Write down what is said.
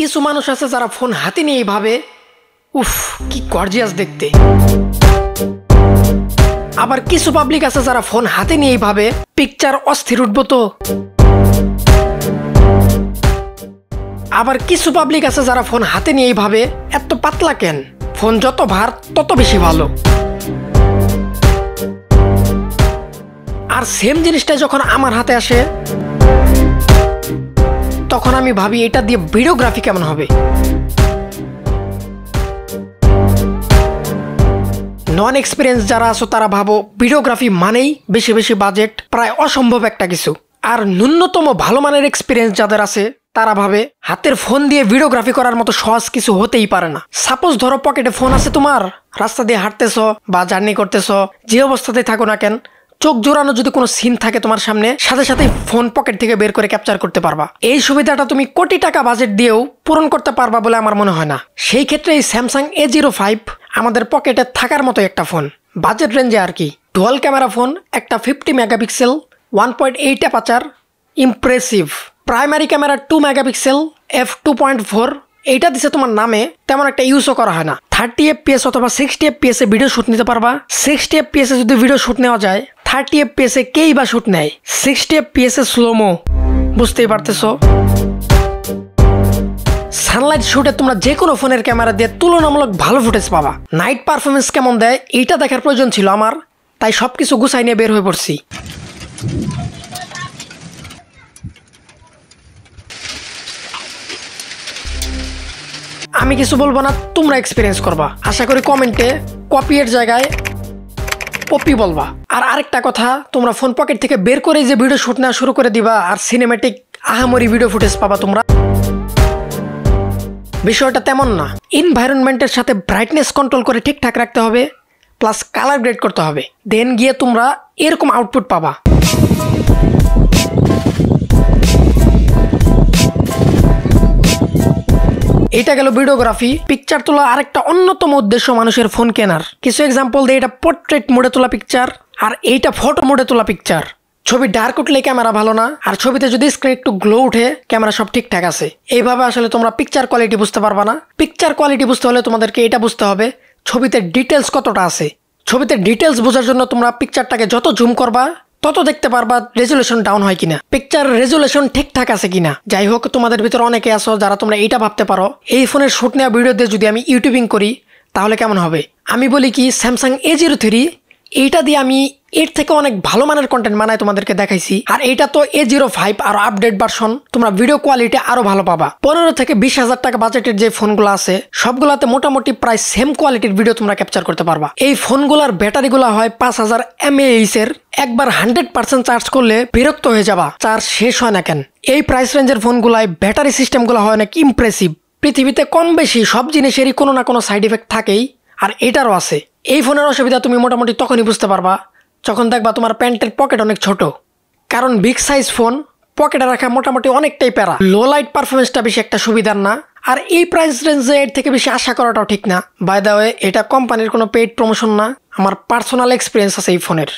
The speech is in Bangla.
কিছু মানুষ আছে যারা ফোন হাতে নিয়ে ভাবে উফ কি গর্জিয়াস দেখতে, আবার কিছু পাবলিক আছে যারা ফোন হাতে নিয়ে ভাবে পিকচার অস্থির উঠবো তো, আবার কিছু পাবলিক আছে যারা ফোন হাতে নিয়ে ভাবে এত পাতলা কেন, ফোন যত ভার তত বেশি ভালো। আর সেম জিনিসটা যখন আমার হাতে আসে তখন আমি ভাবি এটা দিয়ে ভিডিওগ্রাফি কেমন হবে। নন এক্সপিরিয়েন্স যারা আছো তারা ভাবো ভিডিওগ্রাফি মানেই বেশি বেশি বাজেট, প্রায় অসম্ভব একটা কিছু। আর ন্যূনতম ভালো মানের এক্সপিরিয়েন্স যাদের আছে তারা ভাবে হাতের ফোন দিয়ে ভিডিওগ্রাফি করার মতো সহজ কিছু হতেই পারে না। সাপোজ ধরো পকেটে ফোন আছে তোমার, রাস্তা দিয়ে হাঁটতেছ বা জার্নি করতেছ, যে অবস্থাতেই থাকো না কেন, চোখ জোড়ানো যদি কোনো সিন থাকে তোমার সামনে, সাথে সাথে ফোন পকেট থেকে বের করে ক্যাপচার করতে পারবা। এই সুবিধাটা তুমি কোটি টাকা বাজেট দিয়েও পূরণ করতে পারবা বলে আমার মনে হয় না। সেই ক্ষেত্রে এই স্যামসাং A05 আমাদের পকেটে থাকার মতো একটা ফোন, বাজেট রেঞ্জে আর কি। ডুয়াল ক্যামেরা ফোন, একটা 50 megapixel 1.8 aperture, impressive. Primary camera 2 megapixel f2.4, এইটা দিছে তোমার নামে, তেমন একটা ইউজও করা হয় না। 30 FPS অথবা 60 FPS এ ভিডিও শুট নিতে পারবা। 60 FPS এ যদি ভিডিও শুট নেওয়া যায়, 30 FPS এ কেই বা শুট নেয়, 60 FPS এ স্লোমো, বুঝতেই পারতেছো। সানলাইট শুটে তোমরা যে কোনো ফোনের ক্যামেরা দিয়ে তুলনামূলক ভালো ফুটেজ পাবা। নাইট পারফরমেন্স কেমন দেয় এইটা দেখার প্রয়োজন ছিল আমার, তাই সবকিছু গুছাই নিয়ে বের হয়ে পড়ছি। আমি কিছু বলবো না, তোমরা এক্সপিরিয়েন্স করবা। আশা করি কমেন্টে কপি এর জায়গায় পপি বলবা। আর আরেকটা কথা, তোমরা ফোন পকেট থেকে বের করে যে ভিডিও শুট নেওয়া শুরু করে দিবা আর সিনেমেটিক আহামরি ভিডিও ফুটেজ পাবা তোমরা। বিষয়টা তেমন না। এনভায়রনমেন্টের সাথে ব্রাইটনেস কন্ট্রোল করে ঠিকঠাক রাখতে হবে, প্লাস কালার গ্রেড করতে হবে, দেন গিয়ে তোমরা এরকম আউটপুট পাবা। এটা গেল ভিডিওগ্রাফি। পিকচার তোলা আরেকটা অন্যতম উদ্দেশ্য মানুষের ফোন কেনার। কিছু এক্সাম্পল দিয়ে, এটা পোর্ট্রেট মোডে তোলা পিকচার আর এইটা ফটো মোডে তোলা পিকচার। ছবি ডার্ক উঠলে ক্যামেরা ভালো না, আর ছবিতে যদি স্ক্রিন একটু গ্লো উঠে ক্যামেরা সব ঠিকঠাক আছে। এইভাবে আসলে তোমরা পিকচার কোয়ালিটি বুঝতে পারবা না। পিকচার কোয়ালিটি বুঝতে হলে তোমাদেরকে এটা বুঝতে হবে ছবিতে ডিটেলস কতটা আছে। ছবিতে ডিটেলস বোঝার জন্য তোমরা পিকচারটাকে যত জুম করবা তত দেখতে পারবা রেজুলেশন ডাউন হয় কিনা, পিকচার রেজুলেশন ঠিকঠাক আছে কিনা। যাই হোক, তোমাদের ভিতরে অনেকে আছো যারা তোমরা এটা ভাবতে পারো এই ফোনের শুট নেওয়া ভিডিও দিয়ে যদি আমি ইউটিউবিং করি তাহলে কেমন হবে। আমি বলি কি, স্যামসাং A03 এইটা দিয়ে আমি এর থেকে অনেক ভালো মানের কন্টেন্ট বানাই তোমাদেরকে দেখাইছি। আর এইটা তো A05 আর আপডেট ভার্সন, তোমরা ভিডিও কোয়ালিটি আরো ভালো পাবা। 15 থেকে 20,000 টাকা বাজেটের যে ফোনগুলো আছে সবগুলাতে মোটামুটি প্রায় সেম কোয়ালিটির ভিডিও তোমরা ক্যাপচার করতে পারবা। এই ফোনগুলোর ব্যাটারিগুলো হয় 5000 mAh এর। একবার 100% চার্জ করলে বিরক্ত হয়ে যাবা, চার্জ শেষ হয় না কেন। এই প্রাইস রেঞ্জের ফোনগুলায় ব্যাটারি সিস্টেমগুলো হয় অনেক ইমপ্রেসিভ। পৃথিবীতে কম বেশি সব জিনিসেরই কোনো না কোনো সাইড ইফেক্ট থাকেই, আর এটারও আছে। এই ফোনের অসুবিধা তুমি মোটামুটি তখনই বুঝতে পারবা যখন দেখবা তোমার প্যান্টের পকেট অনেক ছোট, কারণ বিগ সাইজ ফোন পকেটে রাখা মোটামুটি অনেকটাই প্যারা। লো লাইট পারফরমেন্সটা বেশি একটা সুবিধার না, আর এই প্রাইস রেঞ্জে এর থেকে বেশি আশা করাটাও ঠিক না। বাই দ্য ওয়ে, এটা কোম্পানির কোনো পেইড প্রমোশন না, আমার পার্সোনাল এক্সপিরিয়েন্স আছে এই ফোনের।